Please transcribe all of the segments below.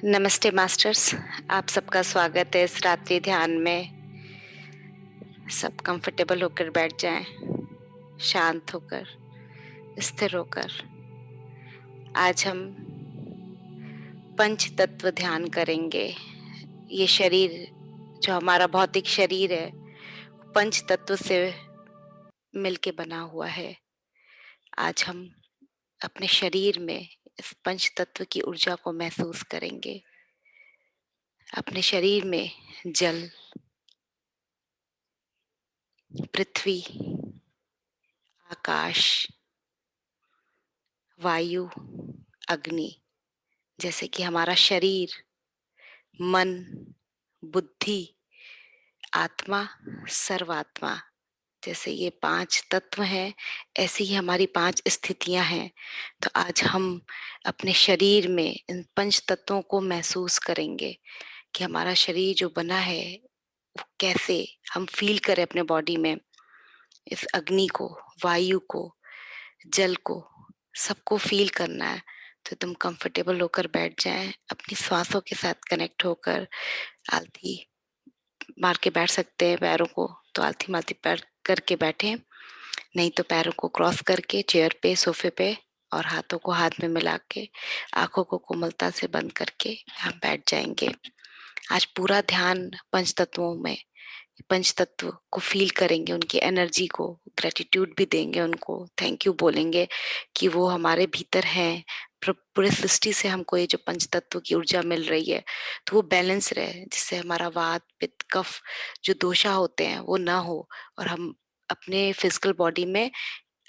नमस्ते मास्टर्स, आप सबका स्वागत है इस रात्रि ध्यान में। सब कंफर्टेबल होकर बैठ जाएं, शांत होकर, स्थिर होकर। आज हम पंच तत्व ध्यान करेंगे। ये शरीर, जो हमारा भौतिक शरीर है, पंच तत्व से मिलके बना हुआ है। आज हम अपने शरीर में इस पंच तत्व की ऊर्जा को महसूस करेंगे। अपने शरीर में जल, पृथ्वी, आकाश, वायु, अग्नि, जैसे कि हमारा शरीर, मन, बुद्धि, आत्मा, सर्वात्मा, जैसे ये 5 तत्व हैं, ऐसी ही हमारी 5 स्थितियां हैं। तो आज हम अपने शरीर में इन पंच तत्वों को महसूस करेंगे कि हमारा शरीर जो बना है वो कैसे हम फील करें अपने बॉडी में। इस अग्नि को, वायु को, जल को, सबको फील करना है। तो तुम कंफर्टेबल होकर बैठ जाएं, अपनी श्वासों के साथ कनेक्ट होकर। आलथी मार के बैठ सकते हैं पैरों को, तो आलथी मालथी पैर करके बैठे, नहीं तो पैरों को क्रॉस करके चेयर पे, सोफे पे, और हाथों को हाथ में मिला के, आंखों को कोमलता से बंद करके हम बैठ जाएंगे। आज पूरा ध्यान पंच तत्वों में, पंच तत्व को फील करेंगे, उनकी एनर्जी को, ग्रेटिट्यूड भी देंगे उनको, थैंक यू बोलेंगे कि वो हमारे भीतर हैं। पूरे सृष्टि से हमको ये जो पंच तत्व की ऊर्जा मिल रही है, तो वो बैलेंस रहे, जिससे हमारा वात, पित्त, कफ जो दोषा होते हैं वो ना हो, और हम अपने फिजिकल बॉडी में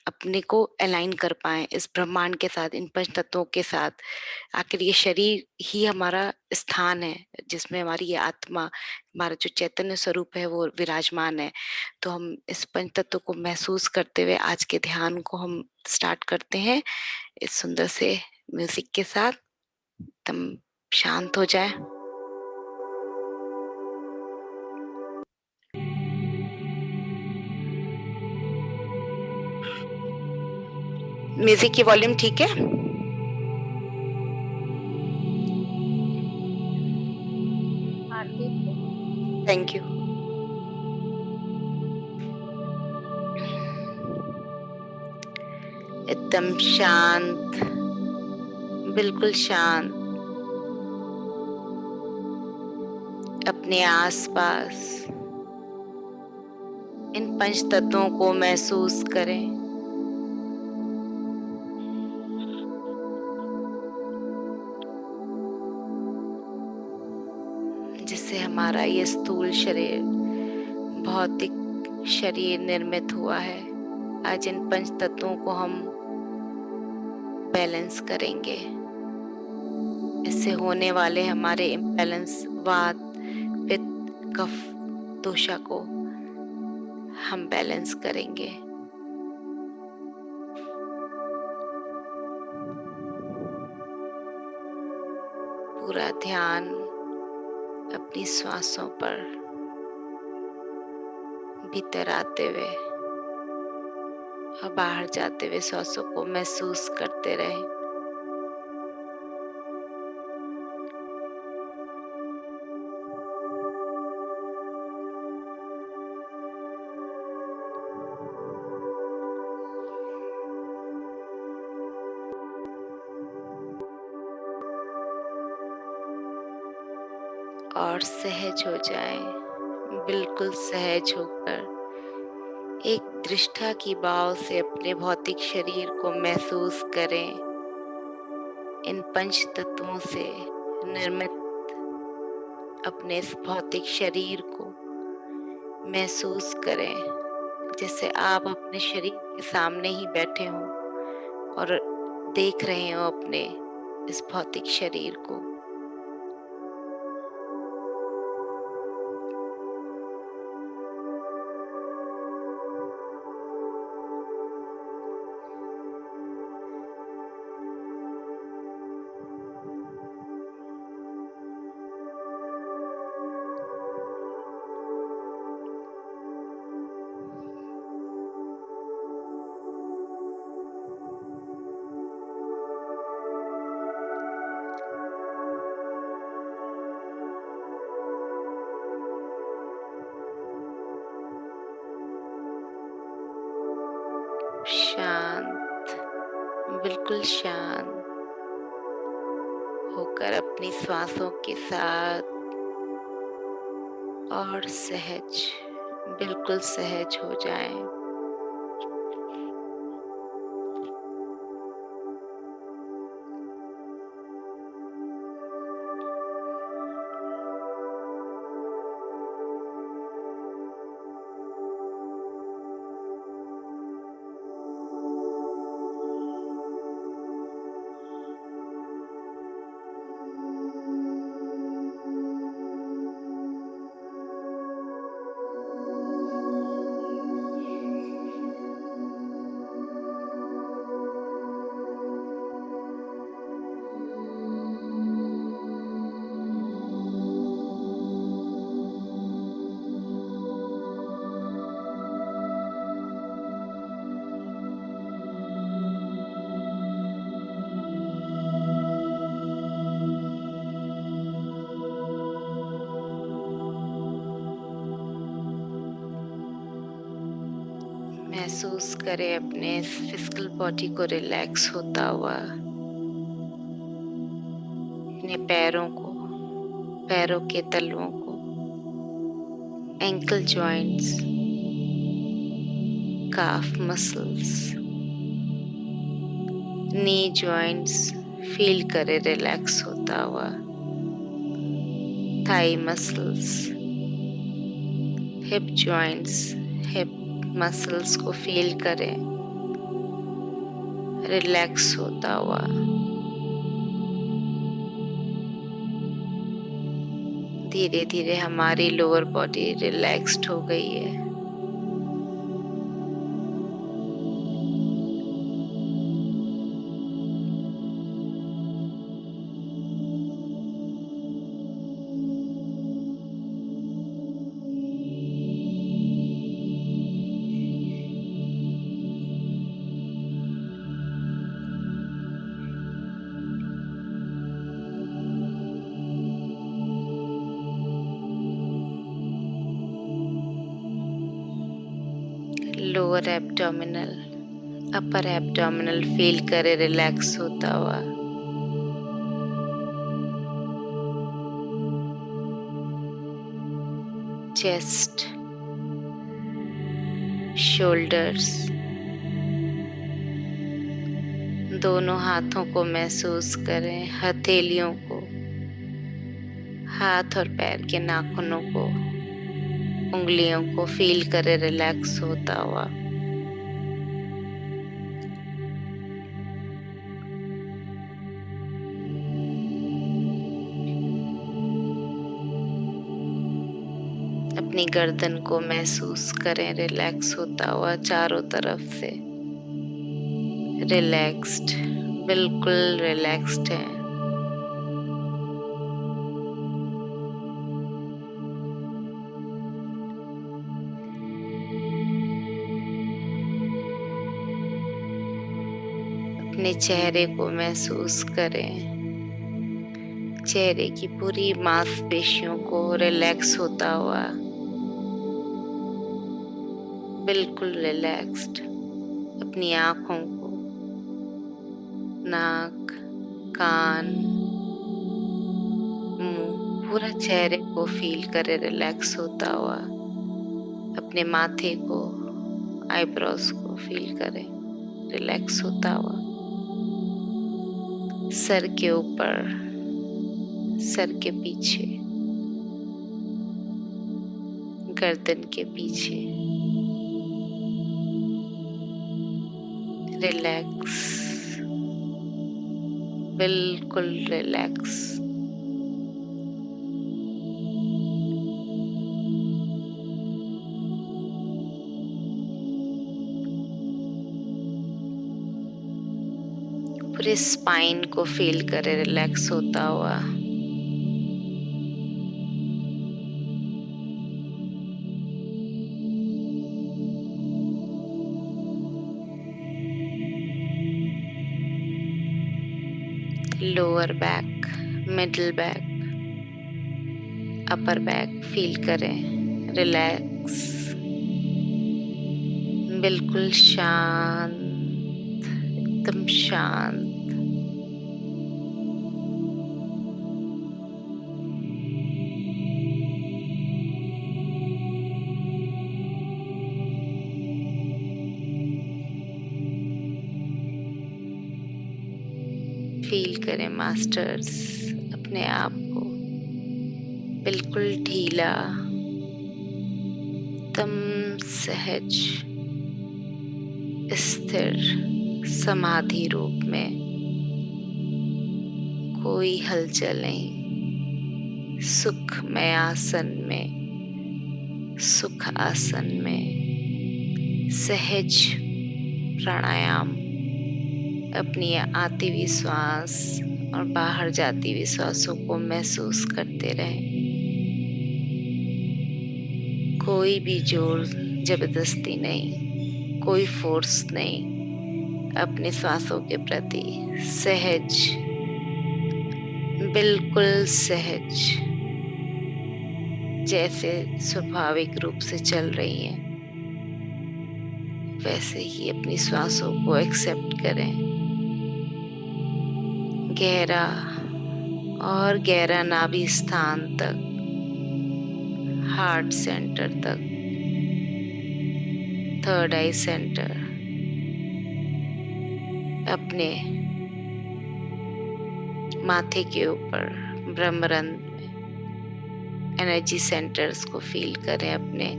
अपने को अलाइन कर पाए इस ब्रह्मांड के साथ, इन पंच तत्वों के साथ। आखिर ये शरीर ही हमारा स्थान है, जिसमें हमारी ये आत्मा, हमारा जो चैतन्य स्वरूप है वो विराजमान है। तो हम इस पंच तत्व को महसूस करते हुए आज के ध्यान को हम स्टार्ट करते हैं इस सुंदर से म्यूजिक के साथ। तुम शांत हो जाए। म्यूजिक की वॉल्यूम ठीक है? हाँ, ठीक है। Thank you. एकदम शांत, बिल्कुल शांत। अपने आसपास इन पंच तत्वों को महसूस करें। जिससे हमारा ये स्थूल शरीर, भौतिक शरीर निर्मित हुआ है। आज इन पंच तत्वों को हम बैलेंस करेंगे। इससे होने वाले हमारे इम्बैलेंस, वात, पित्त, कफ, दोषा को हम बैलेंस करेंगे। पूरा ध्यान अपनी श्वासों पर भीतर आते हुए और बाहर जाते हुए श्वासों को महसूस करते रहें। और सहज हो जाएं, बिल्कुल सहज होकर एक दृष्टा की भाव से अपने भौतिक शरीर को महसूस करें। इन पंच तत्वों से निर्मित अपने इस भौतिक शरीर को महसूस करें, जैसे आप अपने शरीर के सामने ही बैठे हों और देख रहे हो अपने इस भौतिक शरीर को। शांत, बिल्कुल शांत होकर अपनी श्वासों के साथ और सहज, बिल्कुल सहज हो जाएं। महसूस करें अपने फिजिकल बॉडी को रिलैक्स होता हुआ, अपने पैरों को, पैरों के तलवों को, एंकल जॉइंट्स, काफ मसल्स, नी जॉइंट्स फील करें रिलैक्स होता हुआ, thigh muscles, hip joints, hip muscles को फील करें रिलैक्स होता हुआ। धीरे धीरे हमारी लोअर बॉडी रिलैक्स्ड हो गई है। लोअर एब्डोमिनल, अपर एब्डोमिनल फील करे रिलैक्स होता हुआ। चेस्ट, शोल्डर्स, दोनों हाथों को महसूस करें, हथेलियों को, हाथ और पैर के नाखूनों को, उंगलियों को फील करे रिलैक्स होता हुआ। अपनी गर्दन को महसूस करें रिलैक्स होता हुआ, चारों तरफ से रिलैक्स्ड, बिल्कुल रिलैक्स्ड है। अपने चेहरे को महसूस करें, चेहरे की पूरी मांसपेशियों को रिलैक्स होता हुआ, बिल्कुल रिलैक्स्ड। अपनी आंखों को, नाक, कान, मुंह, पूरा चेहरे को फील करे रिलैक्स होता हुआ। अपने माथे को, आईब्रोज को फील करें रिलैक्स होता हुआ। सर के ऊपर, सर के पीछे, गर्दन के पीछे रिलैक्स, बिल्कुल रिलैक्स। पूरे स्पाइन को फील करे रिलैक्स होता हुआ। Lower back, middle back, upper back feel करें रिलैक्स, बिल्कुल शांत, एकदम शांत। फील करें मास्टर्स अपने आप को बिल्कुल ढीला, एकदम सहज, स्थिर समाधि रूप में। कोई हलचल नहीं, सुखमय आसन में, सुख आसन में सहज प्राणायाम अपनी आती हुई श्वास और बाहर जाती हुई श्वासों को महसूस करते रहें। कोई भी जोर जबरदस्ती नहीं, कोई फोर्स नहीं, अपनी श्वासों के प्रति सहज, बिल्कुल सहज, जैसे स्वाभाविक रूप से चल रही हैं वैसे ही अपनी श्वासों को एक्सेप्ट करें। गहरा और गहरा नाभि स्थान तक, हार्ट सेंटर तक, थर्ड आई सेंटर, अपने माथे के ऊपर ब्रह्मरंध्र में एनर्जी सेंटर्स को फील करें, अपने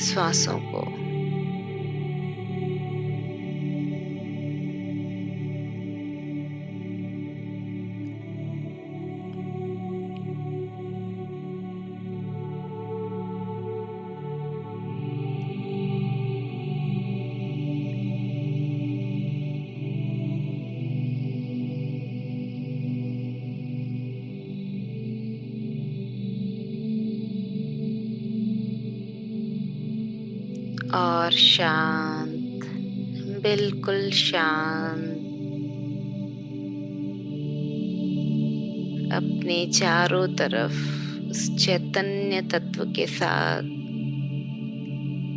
श्वासों को। और शांत, बिल्कुल शांत, अपने चारों तरफ उस चैतन्य तत्व के साथ,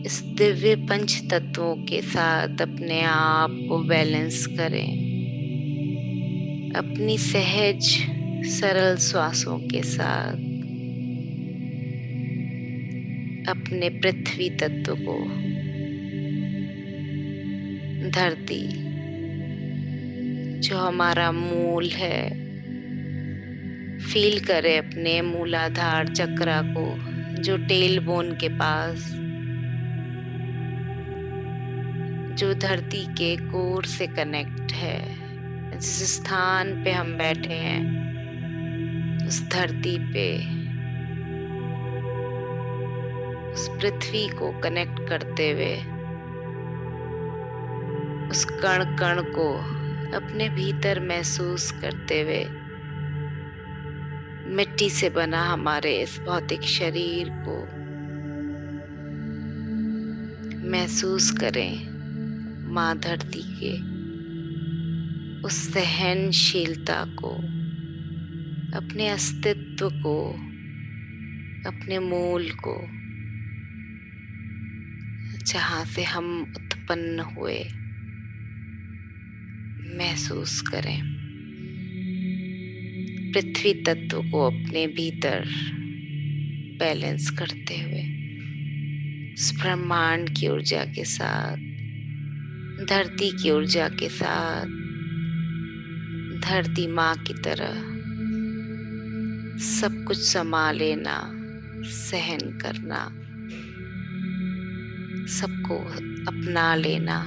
इस दिव्य पंच तत्वों के साथ अपने आप को बैलेंस करें। अपनी सहज सरल श्वासों के साथ अपने पृथ्वी तत्व को, धरती जो हमारा मूल है, फील करें अपने मूलाधार चक्रा को, जो टेल बोन के पास, जो धरती के कोर से कनेक्ट है। जिस स्थान पे हम बैठे हैं उस धरती पे, उस पृथ्वी को कनेक्ट करते हुए, उस कण कण को अपने भीतर महसूस करते हुए, मिट्टी से बना हमारे इस भौतिक शरीर को महसूस करें। माँ धरती के उस सहनशीलता को, अपने अस्तित्व को, अपने मूल को, जहाँ से हम उत्पन्न हुए, महसूस करें। पृथ्वी तत्व को अपने भीतर बैलेंस करते हुए, इस ब्रह्मांड की ऊर्जा के साथ, धरती की ऊर्जा के साथ, धरती माँ की तरह सब कुछ समा लेना, सहन करना, सबको अपना लेना।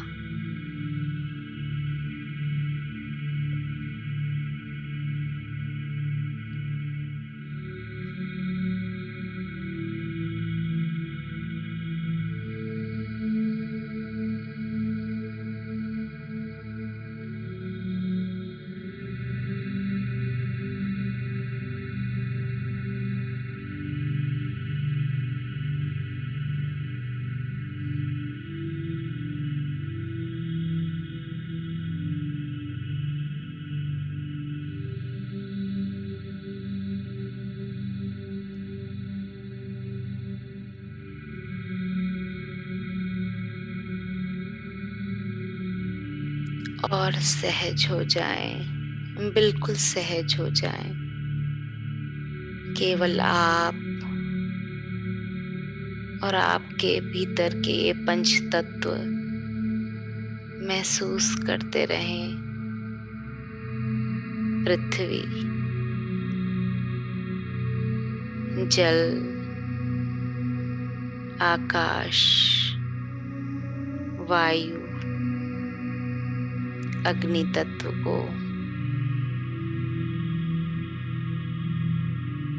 और सहज हो जाएं, बिल्कुल सहज हो जाएं। केवल आप और आपके भीतर के ये पंच तत्व महसूस करते रहें। पृथ्वी, जल, आकाश, वायु, अग्नि तत्व को,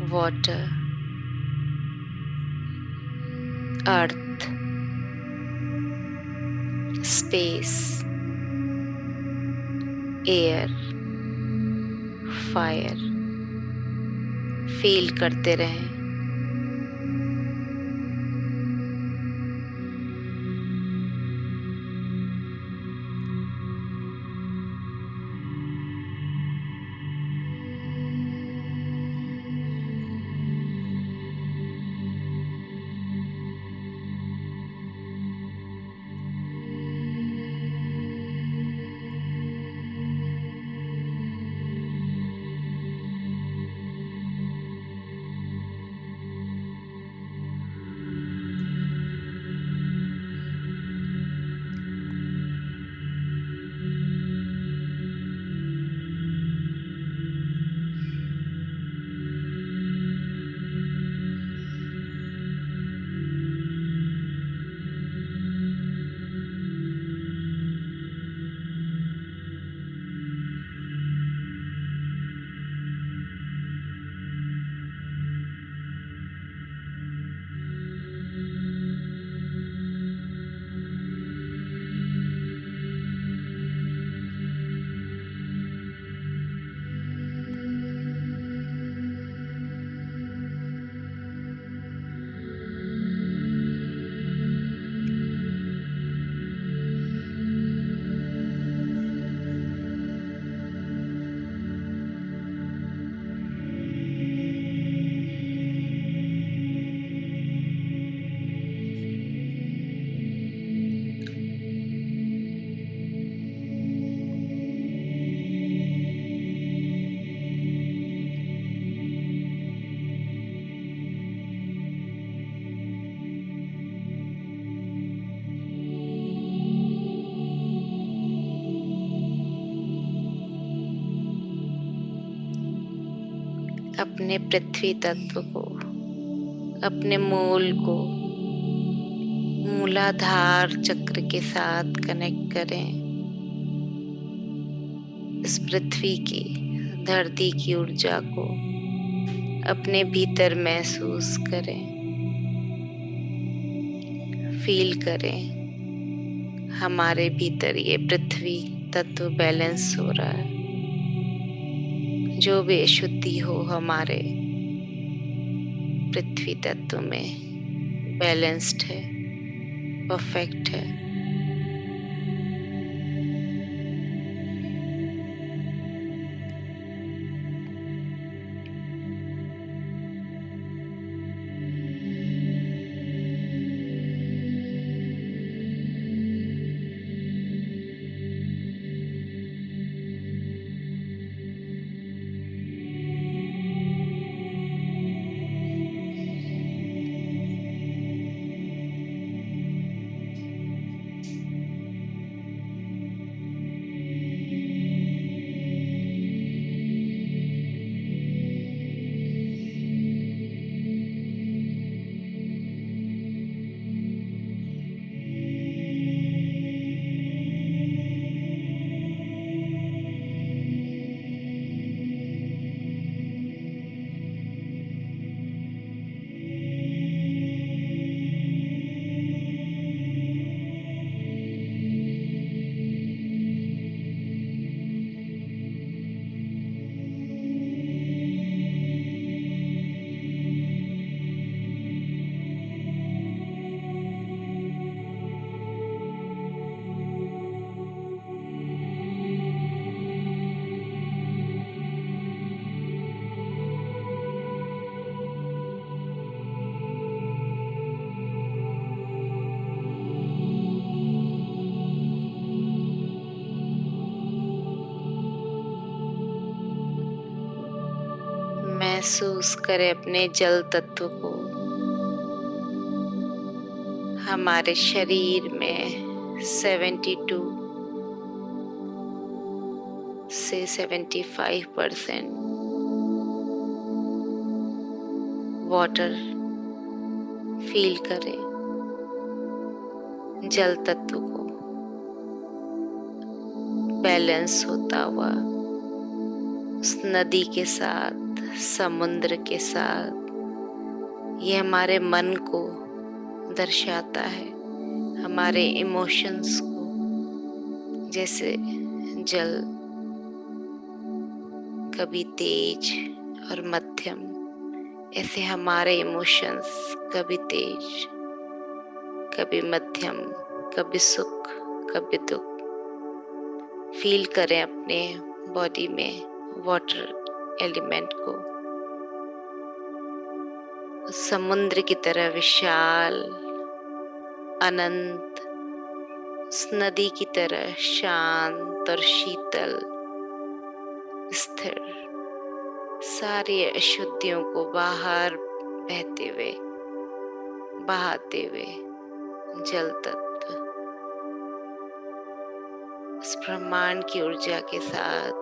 वाटर, अर्थ, स्पेस, एयर, फायर फील करते रहें। अपने पृथ्वी तत्व को, अपने मूल को मूलाधार चक्र के साथ कनेक्ट करें। इस पृथ्वी की, धरती की ऊर्जा को अपने भीतर महसूस करें, फील करें। हमारे भीतर ये पृथ्वी तत्व बैलेंस हो रहा है। जो भी अशुद्धि हो हमारे पृथ्वी तत्व में बैलेंस्ड है, परफेक्ट है। महसूस करें अपने जल तत्व को हमारे शरीर में 72 से 75% वाटर फील करें। जल तत्व को बैलेंस होता हुआ उस नदी के साथ, समुद्र के साथ, ये हमारे मन को दर्शाता है, हमारे इमोशंस को। जैसे जल कभी तेज और मध्यम, ऐसे हमारे इमोशंस कभी तेज, कभी मध्यम, कभी सुख, कभी दुख। फील करें अपने बॉडी में वाटर एलिमेंट को। समुद्र की तरह विशाल, अनंत, उस नदी की तरह शांत और शीतल, स्थिर, सारी अशुद्धियों को बाहर बहते हुए, बहाते हुए जल तत्व इस ब्रह्मांड की ऊर्जा के साथ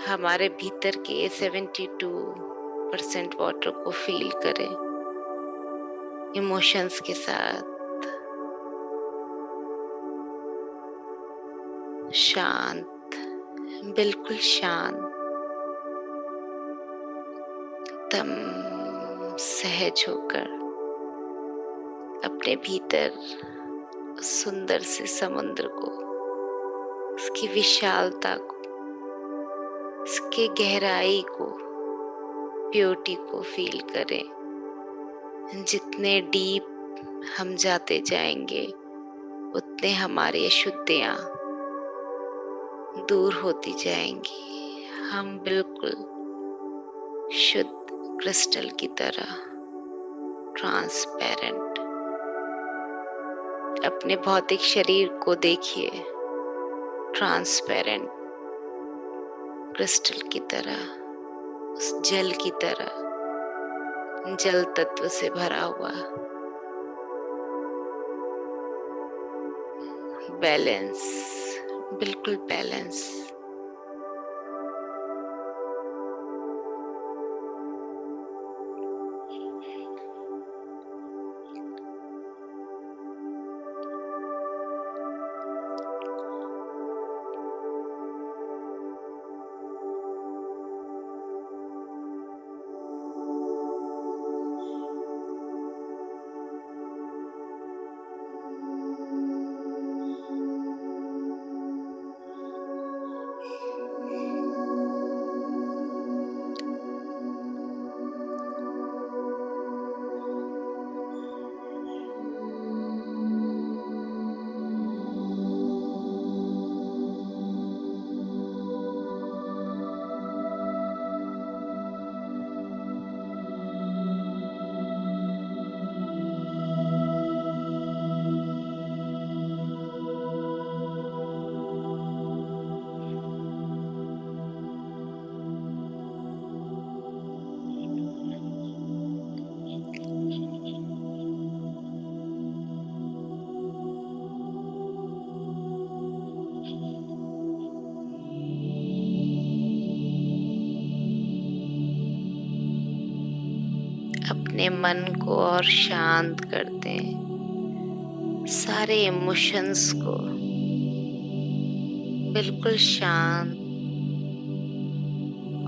हमारे भीतर के 72% वाटर को फील करें। इमोशंस के साथ शांत, बिल्कुल शांत, एकदम सहज होकर अपने भीतर सुंदर से समुद्र को, उसकी विशालता को, उसके गहराई को, प्योरिटी को फील करें। जितने डीप हम जाते जाएंगे उतने हमारी अशुद्धियां दूर होती जाएंगी। हम बिल्कुल शुद्ध क्रिस्टल की तरह ट्रांसपेरेंट अपने भौतिक शरीर को देखिए, ट्रांसपेरेंट क्रिस्टल की तरह, उस जल की तरह, जल तत्व से भरा हुआ, बैलेंस, बिल्कुल बैलेंस। अपने मन को और शांत करते हैं। सारे इमोशंस को बिल्कुल शांत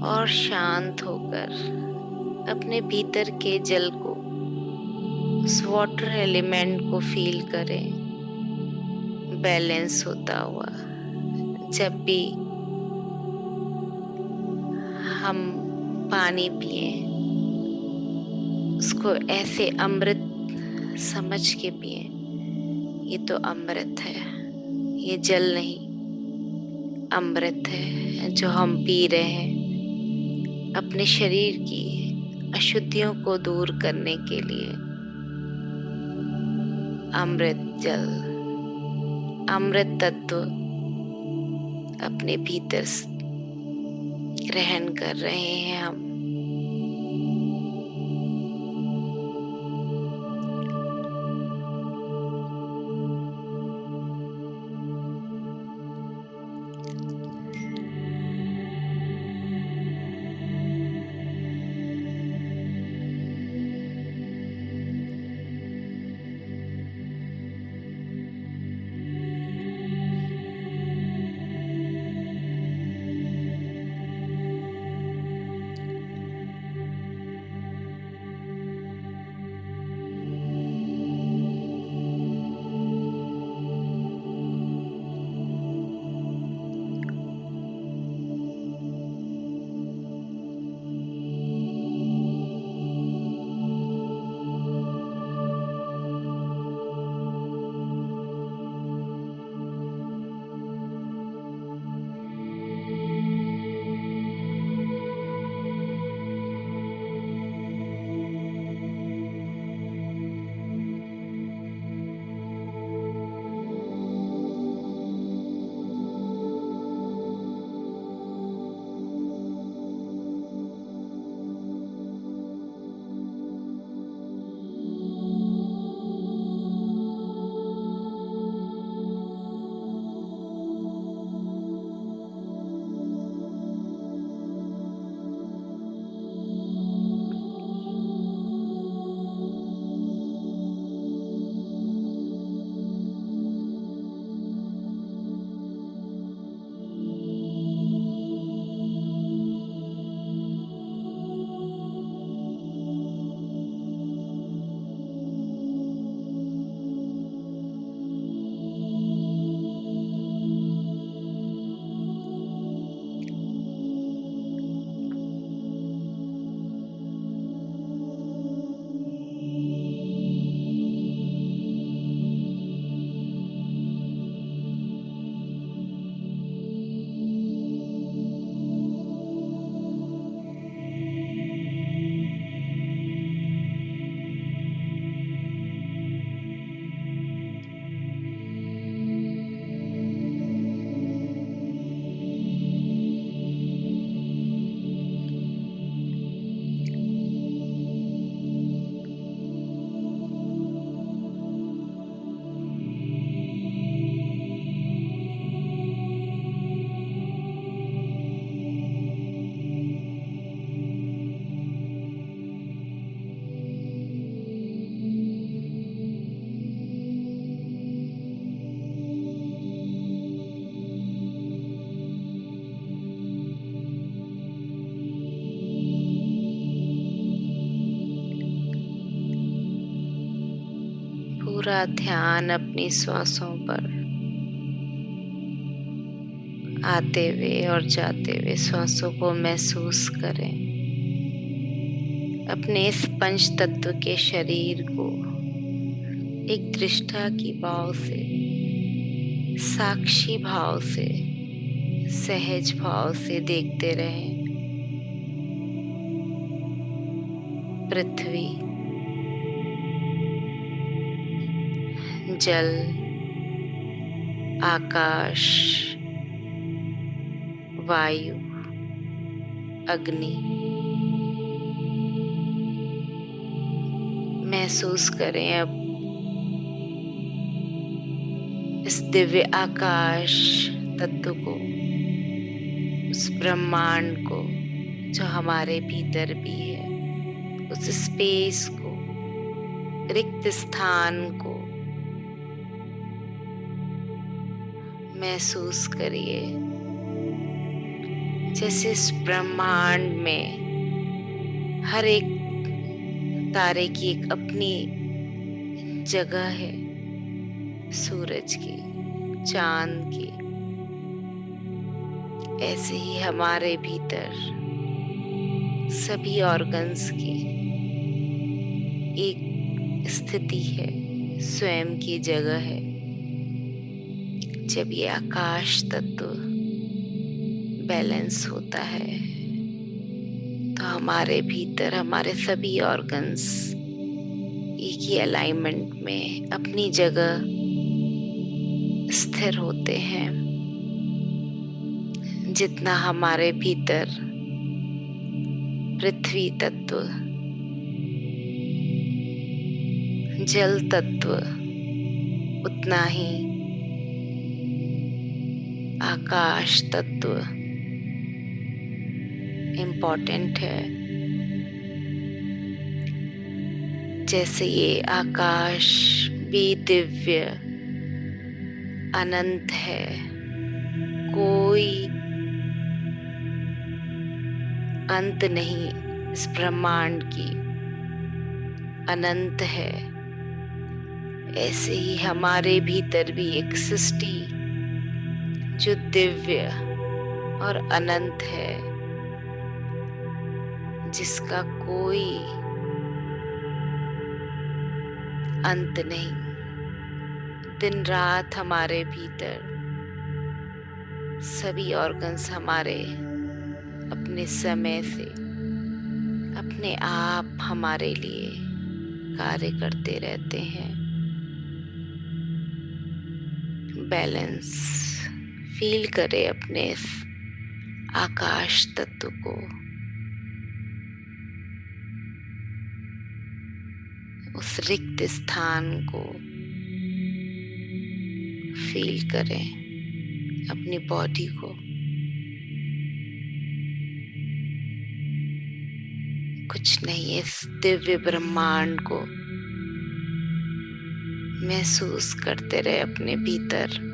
और शांत होकर अपने भीतर के जल को, उस वाटर एलिमेंट को फील करें, बैलेंस होता हुआ। जब भी हम पानी पिए, उसको ऐसे अमृत समझ के पिए। ये तो अमृत है, ये जल नहीं, अमृत है जो हम पी रहे हैं अपने शरीर की अशुद्धियों को दूर करने के लिए। अमृत जल, अमृत तत्व अपने भीतर ग्रहण कर रहे हैं हम। पूरा ध्यान अपनी श्वासों पर आते हुए और जाते हुए श्वासों को महसूस करें। अपने इस पंच तत्व के शरीर को एक दृष्टा की भाव से, साक्षी भाव से, सहज भाव से देखते रहें। पृथ्वी, जल, आकाश, वायु, अग्नि। महसूस करें अब इस दिव्य आकाश तत्व को, उस ब्रह्मांड को जो हमारे भीतर भी है, उस स्पेस को, रिक्त स्थान को महसूस करिए। जैसे इस ब्रह्मांड में हर एक तारे की एक अपनी जगह है, सूरज की, चांद की, ऐसे ही हमारे भीतर सभी ऑर्गन्स की एक स्थिति है, स्वयं की जगह है। जब ये आकाश तत्व बैलेंस होता है तो हमारे भीतर हमारे सभी ऑर्गन्स एक ही अलाइनमेंट में अपनी जगह स्थिर होते हैं। जितना हमारे भीतर पृथ्वी तत्व, जल तत्व, उतना ही आकाश तत्व इम्पोर्टेंट है। जैसे ये आकाश भी दिव्य अनंत है, कोई अंत नहीं इस ब्रह्मांड की, अनंत है। ऐसे ही हमारे भीतर भी एक सृष्टि जो दिव्य और अनंत है, जिसका कोई अंत नहीं। दिन रात हमारे भीतर सभी ऑर्गन्स हमारे अपने समय से अपने आप हमारे लिए कार्य करते रहते हैं। बैलेंस फील करें अपने इस आकाश तत्व को, उस रिक्त स्थान को फील करें, अपनी बॉडी को। कुछ नहीं, इस दिव्य ब्रह्मांड को महसूस करते रहे अपने भीतर।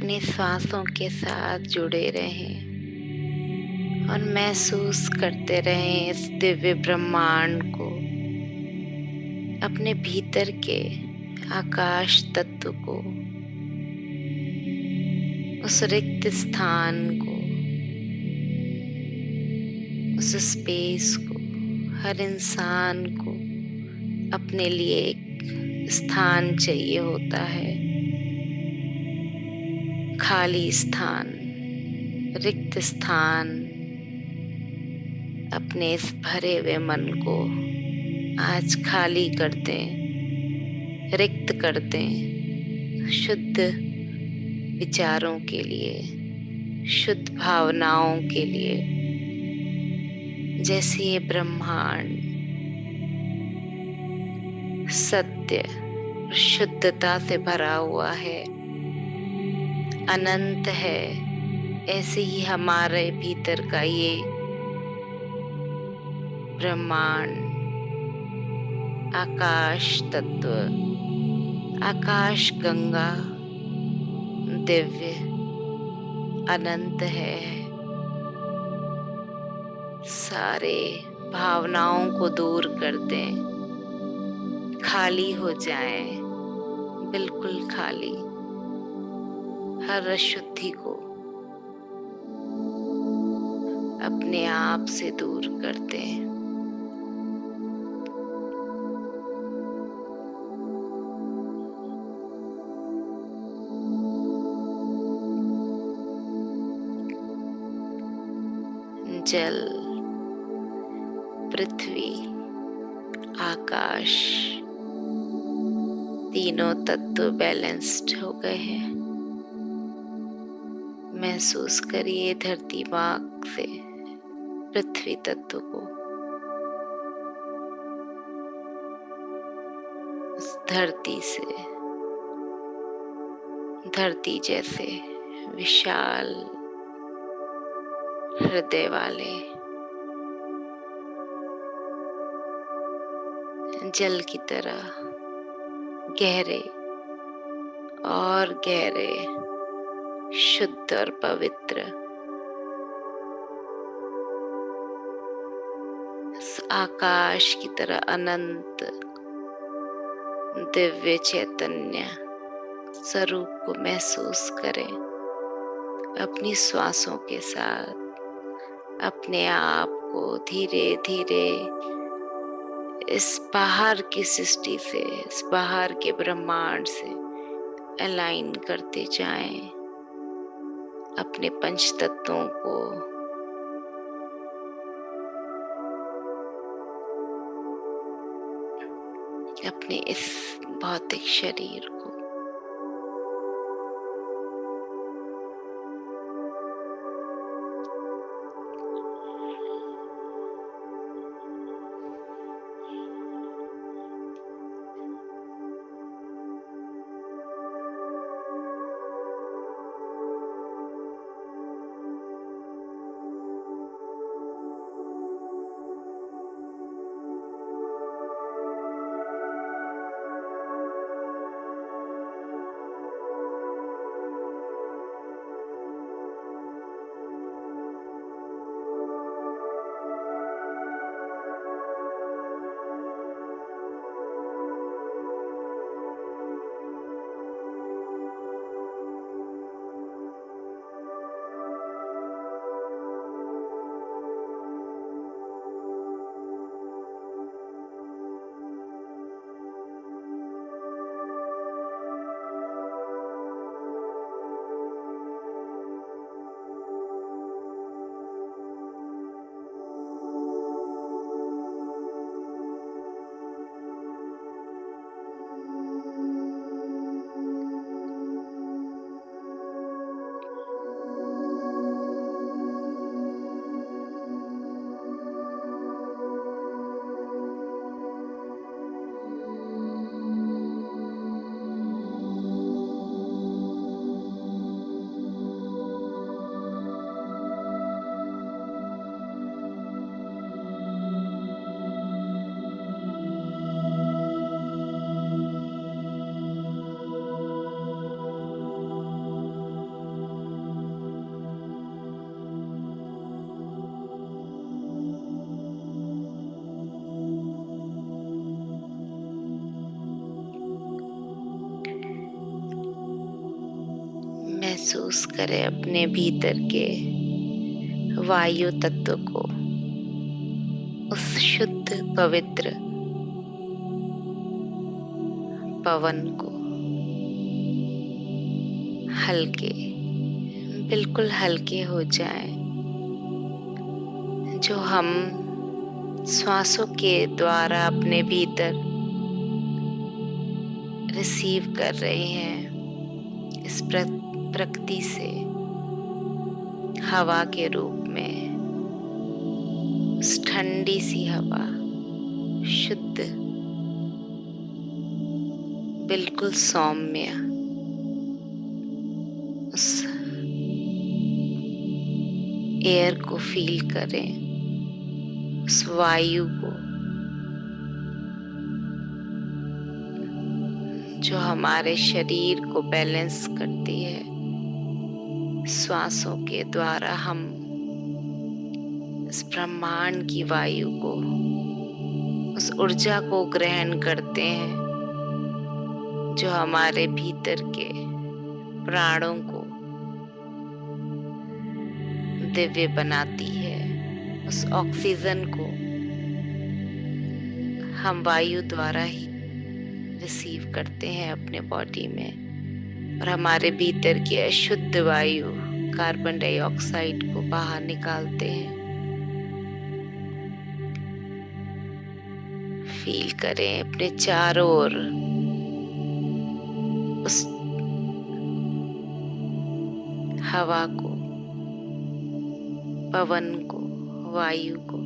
अपनी सांसों के साथ जुड़े रहें और महसूस करते रहें इस दिव्य ब्रह्मांड को, अपने भीतर के आकाश तत्व को, उस रिक्त स्थान को, उस स्पेस को। हर इंसान को अपने लिए एक स्थान चाहिए होता है, खाली स्थान, रिक्त स्थान। अपने इस भरे हुए मन को आज खाली कर दें, रिक्त कर दें, शुद्ध विचारों के लिए, शुद्ध भावनाओं के लिए। जैसे ये ब्रह्मांड सत्य शुद्धता से भरा हुआ है, अनंत है, ऐसे ही हमारे भीतर का ये ब्रह्मांड, आकाश तत्व, आकाश गंगा दिव्य अनंत है। सारे भावनाओं को दूर कर दें, खाली हो जाएं, बिल्कुल खाली। हर अशुद्धि को अपने आप से दूर कर दें। जल, पृथ्वी, आकाश, तीनों तत्व बैलेंस्ड हो गए हैं। महसूस करिए धरती माँ से पृथ्वी तत्व को, उस धरती से, धरती जैसे विशाल हृदय वाले, जल की तरह गहरे और गहरे, शुद्ध और पवित्र, आकाश की तरह अनंत दिव्य चैतन्य स्वरूप को महसूस करें। अपनी श्वासों के साथ अपने आप को धीरे धीरे इस बाहर की सृष्टि से, इस बाहर के ब्रह्मांड से अलाइन करते जाएं। अपने पंच तत्वों को, अपने इस भौतिक शरीर को। महसूस करें अपने भीतर के वायु तत्व को, उस शुद्ध पवित्र पवन को। हल्के, बिल्कुल हल्के हो जाएं। जो हम श्वासों के द्वारा अपने भीतर रिसीव कर रहे हैं, इस प्रकृति से हवा के रूप में, उस ठंडी सी हवा, शुद्ध, बिल्कुल सौम्य, उस एयर को फील करें, उस वायु को जो हमारे शरीर को बैलेंस करती है। श्वासों के द्वारा हम इस ब्रह्मांड की वायु को, उस ऊर्जा को ग्रहण करते हैं जो हमारे भीतर के प्राणों को दिव्य बनाती है। उस ऑक्सीजन को हम वायु द्वारा ही रिसीव करते हैं अपने बॉडी में, और हमारे भीतर की अशुद्ध वायु कार्बन डाइऑक्साइड को बाहर निकालते हैं। फील करें अपने चारों ओर उस हवा को, पवन को, वायु को,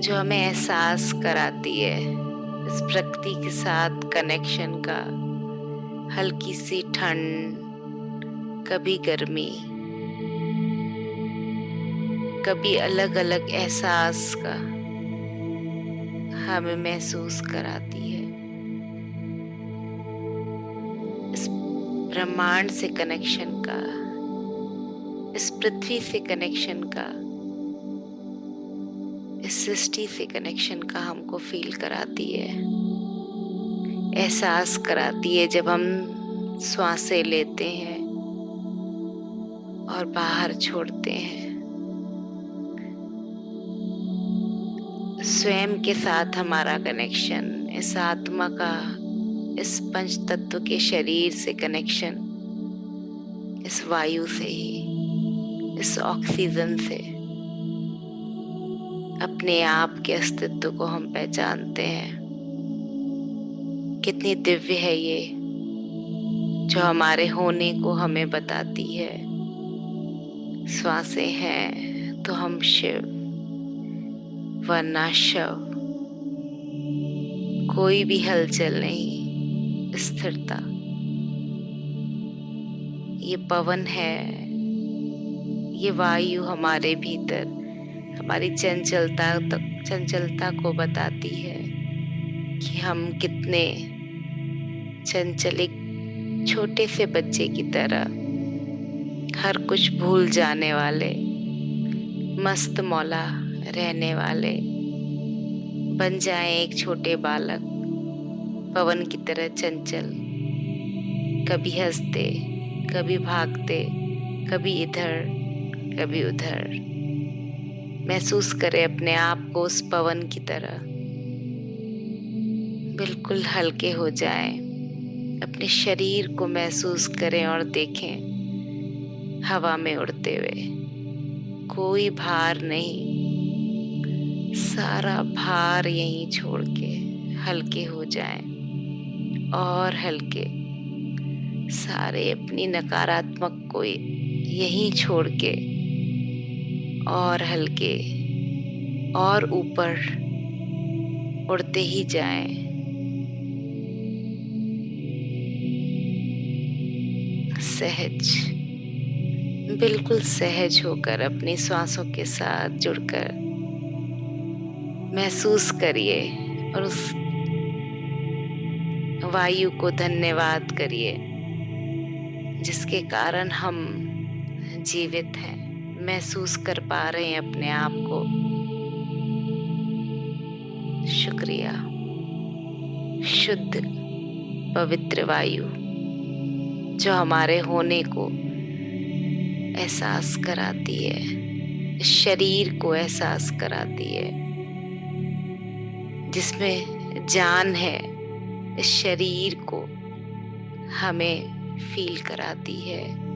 जो हमें एहसास कराती है इस प्रकृति के साथ कनेक्शन का। हल्की सी ठंड, कभी गर्मी, कभी अलग अलग एहसास का हमें महसूस कराती है। इस ब्रह्मांड से कनेक्शन का, इस पृथ्वी से कनेक्शन का, इस सृष्टि से कनेक्शन का हमको फील कराती है, एहसास कराती है। जब हम श्वासें लेते हैं और बाहर छोड़ते हैं, स्वयं के साथ हमारा कनेक्शन, इस आत्मा का, इस पंच तत्व के शरीर से कनेक्शन, इस वायु से ही, इस ऑक्सीजन से अपने आप के अस्तित्व को हम पहचानते हैं। कितनी दिव्य है ये, जो हमारे होने को हमें बताती है। श्वासें हैं तो हम शिव, वरना शव। कोई भी हलचल नहीं, स्थिरता। ये पवन है, ये वायु हमारे भीतर हमारी चंचलता को बताती है कि हम कितने चंचल, एक छोटे से बच्चे की तरह हर कुछ भूल जाने वाले, मस्त मौला रहने वाले बन जाएं एक छोटे बालक, पवन की तरह चंचल, कभी हंसते, कभी भागते, कभी इधर, कभी उधर। महसूस करें अपने आप को उस पवन की तरह। बिल्कुल हल्के हो जाएं, अपने शरीर को महसूस करें और देखें हवा में उड़ते हुए। कोई भार नहीं, सारा भार यहीं छोड़ के हल्के हो जाएं और हल्के। सारे अपनी नकारात्मक को यहीं छोड़ के और हल्के और ऊपर उड़ते ही जाएं। सहज, बिल्कुल सहज होकर अपनी श्वासों के साथ जुड़कर महसूस करिए और उस वायु को धन्यवाद करिए जिसके कारण हम जीवित हैं, महसूस कर पा रहे हैं अपने आप को। शुक्रिया। शुद्ध पवित्र वायु, जो हमारे होने को एहसास कराती है, शरीर को एहसास कराती है, जिसमें जान है, इस शरीर को हमें फील कराती है।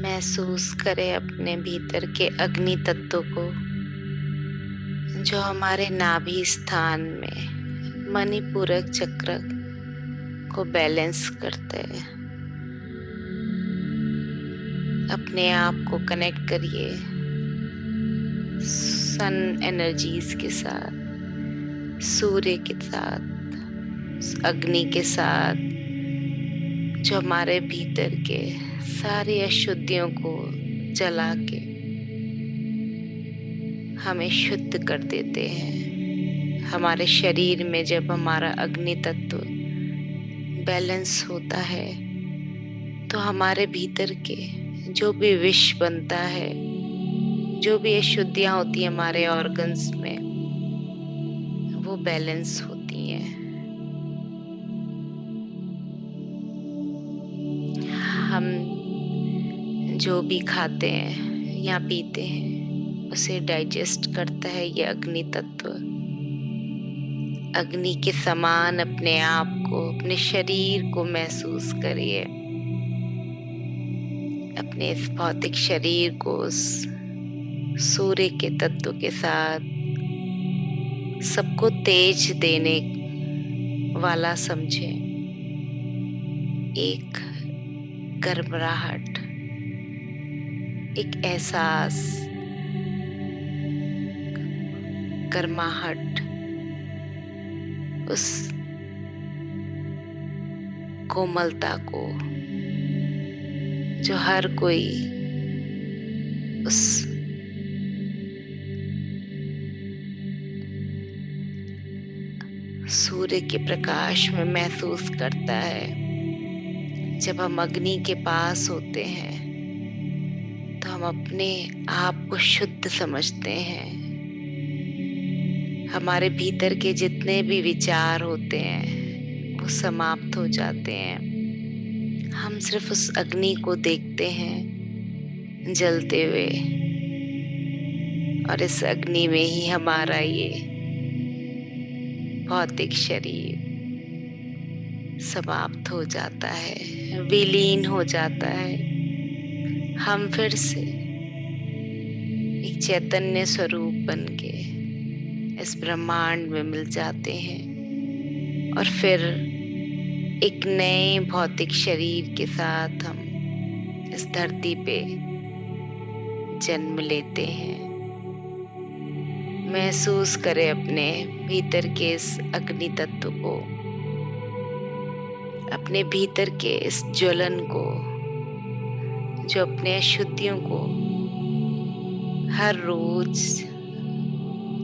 महसूस करें अपने भीतर के अग्नि तत्व को, जो हमारे नाभि स्थान में मणिपूरक चक्र को बैलेंस करते हैं। अपने आप को कनेक्ट करिए सन एनर्जीज के साथ, सूर्य के साथ, अग्नि के साथ, जो हमारे भीतर के सारी अशुद्धियों को जला के हमें शुद्ध कर देते हैं। हमारे शरीर में जब हमारा अग्नि तत्व बैलेंस होता है तो हमारे भीतर के जो भी विष बनता है, जो भी अशुद्धियां होती है हमारे ऑर्गन्स में, वो बैलेंस होती हैं। हम जो भी खाते हैं या पीते हैं उसे डाइजेस्ट करता है ये अग्नि तत्व। अग्नि के समान अपने आप को, अपने शरीर को महसूस करिए। अपने इस भौतिक शरीर को उस सूर्य के तत्व के साथ सबको तेज देने वाला समझें। एक गर्मराहट, एक एहसास, गर्माहट उस कोमलता को जो हर कोई उस सूर्य के प्रकाश में महसूस करता है। जब हम अग्नि के पास होते हैं तो हम अपने आप को शुद्ध समझते हैं। हमारे भीतर के जितने भी विचार होते हैं वो समाप्त हो जाते हैं। हम सिर्फ उस अग्नि को देखते हैं जलते हुए, और इस अग्नि में ही हमारा ये भौतिक शरीर समाप्त हो जाता है, विलीन हो जाता है। हम फिर से एक चैतन्य स्वरूप बन के इस ब्रह्मांड में मिल जाते हैं, और फिर एक नए भौतिक शरीर के साथ हम इस धरती पे जन्म लेते हैं। महसूस करें अपने भीतर के इस अग्नि तत्व को, अपने भीतर के इस ज्वलन को, जो अपने अशुद्धियों को हर रोज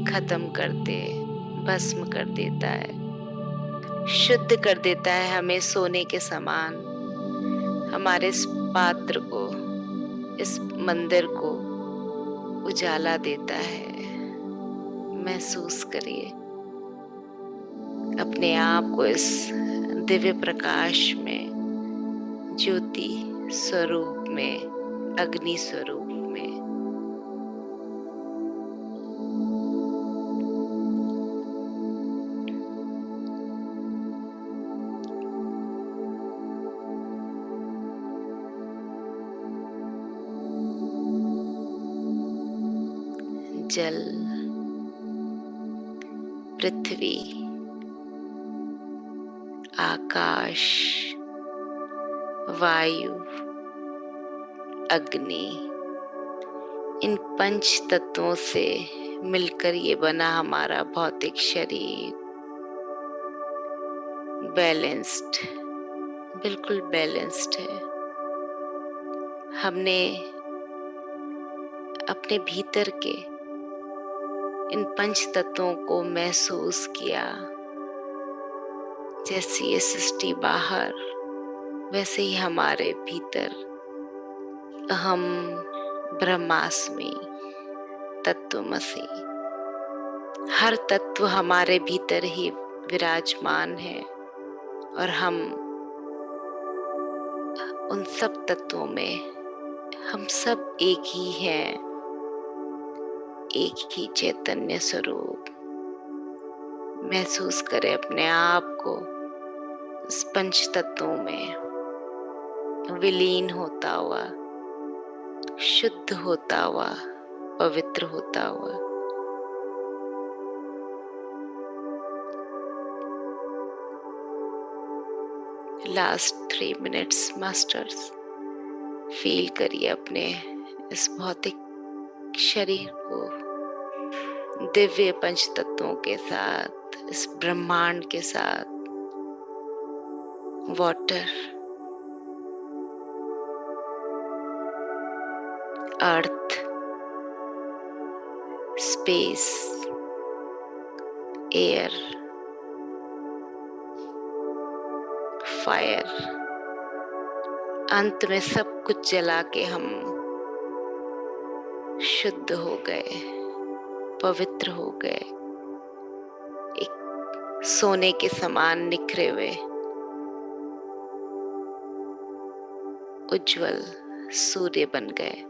खत्म करते, भस्म कर देता है, शुद्ध कर देता है हमें सोने के समान। हमारे इस पात्र को, इस मंदिर को उजाला देता है। महसूस करिए अपने आप को इस दिव्य प्रकाश में, ज्योति स्वरूप में, अग्नि स्वरूप में। जल, पृथ्वी, आकाश, वायु, अग्नि, इन पंच तत्वों से मिलकर ये बना हमारा भौतिक शरीर बैलेंस्ड, बिल्कुल बैलेंस्ड है। हमने अपने भीतर के इन पंच तत्वों को महसूस किया। जैसे ये सृष्टि बाहर, वैसे ही हमारे भीतर अहम ब्रह्मास्मि तत्वमसि, हर तत्व हमारे भीतर ही विराजमान है, और हम उन सब तत्वों में, हम सब एक ही हैं, एक ही चैतन्य स्वरूप। महसूस करें अपने आप को इस पंच तत्वों में विलीन होता हुआ। शुद्ध होता हुआ, पवित्र होता हुआ। लास्ट 3 मिनट्स मास्टर्स, फील करिए अपने इस भौतिक शरीर को दिव्य पंच तत्वों के साथ, इस ब्रह्मांड के साथ। वाटर, अर्थ, स्पेस, एयर, फायर, अंत में सब कुछ जला के हम शुद्ध हो गए, पवित्र हो गए, एक सोने के समान निखरे हुए उज्जवल सूर्य बन गए।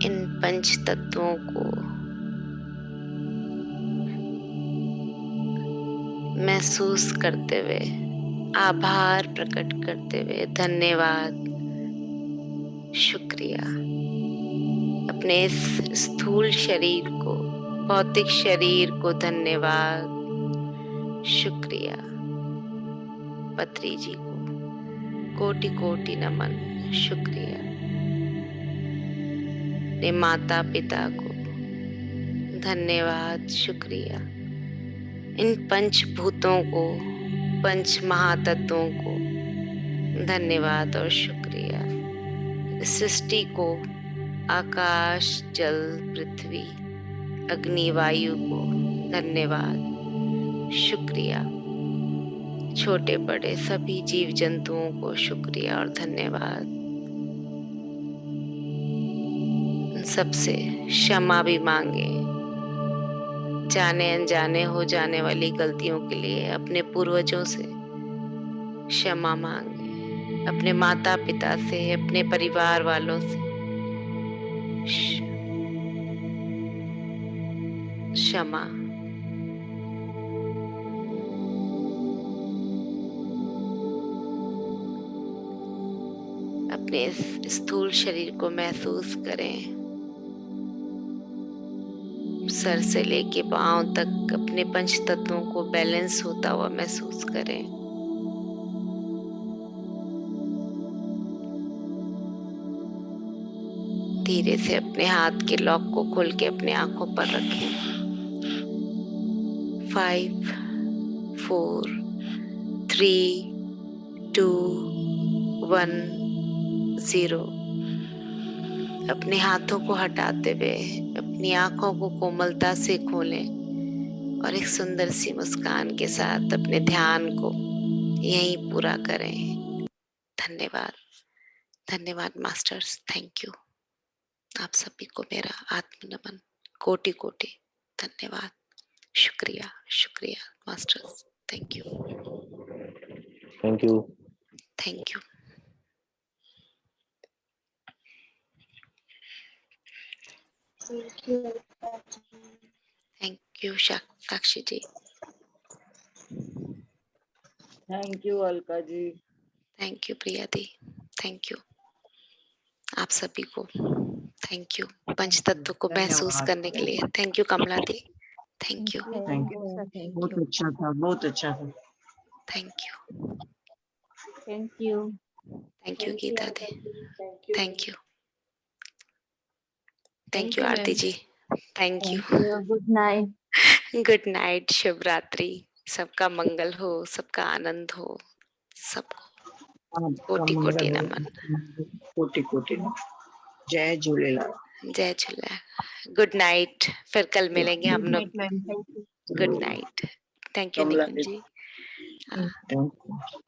इन पंच तत्वों को महसूस करते हुए, आभार प्रकट करते हुए, धन्यवाद, शुक्रिया, अपने इस स्थूल शरीर को, भौतिक शरीर को धन्यवाद, शुक्रिया, पत्री जी को कोटि कोटि नमन, शुक्रिया, अपने माता पिता को धन्यवाद, शुक्रिया, इन पंचभूतों को, पंच महातत्वों को धन्यवाद और शुक्रिया, सृष्टि को, आकाश, जल, पृथ्वी, अग्नि, वायु को धन्यवाद, शुक्रिया, छोटे बड़े सभी जीव जंतुओं को शुक्रिया और धन्यवाद। सबसे क्षमा भी मांगे, जाने अनजाने हो जाने वाली गलतियों के लिए अपने पूर्वजों से क्षमा मांगे, अपने माता पिता से, अपने परिवार वालों से क्षमा। अपने इस स्थूल शरीर को महसूस करें, सर से लेके पांव तक अपने पंच तत्वों को बैलेंस होता हुआ महसूस करें। धीरे से अपने हाथ के लॉक को खोल के अपने आंखों पर रखें। 5, 4, 3, 2, 1, 0। अपने हाथों को हटाते हुए अपनी अपनी आंखों को कोमलता से खोलें और एक सुंदर सी मुस्कान के साथ अपने ध्यान को यहीं पूरा करें। धन्यवाद, धन्यवाद मास्टर्स, थैंक यू। आप सभी को मेरा आत्म नमन, कोटि कोटि धन्यवाद, शुक्रिया शुक्रिया masters, thank you thank you. Thank you. Thank you Sakshi ji. Thank you Alka ji. Thank you Priya दी, थैंक यू आप सभी को, थैंक यू पंच तत्व को महसूस करने के लिए। थैंक यू कमला दी, थैंक यू थैंक यू। बहुत अच्छा था, बहुत अच्छा था। Thank you thank you. Thank you Geeta दी, thank you Thank thank you you, Aarti ma'am. जी, thank you. Thank you. Good night. Good night, शुभ रात्रि, सबका मंगल हो, सबका आनंद हो, सबको कोटि कोटि नमन। कोटि कोटि नमन। जय झूलेलाल। जय झूलेलाल। गुड नाइट, फिर कल मिलेंगे हम गुड लोग। Night ma'am. Good night, thank you Kamla Nikunj ji. Thank you.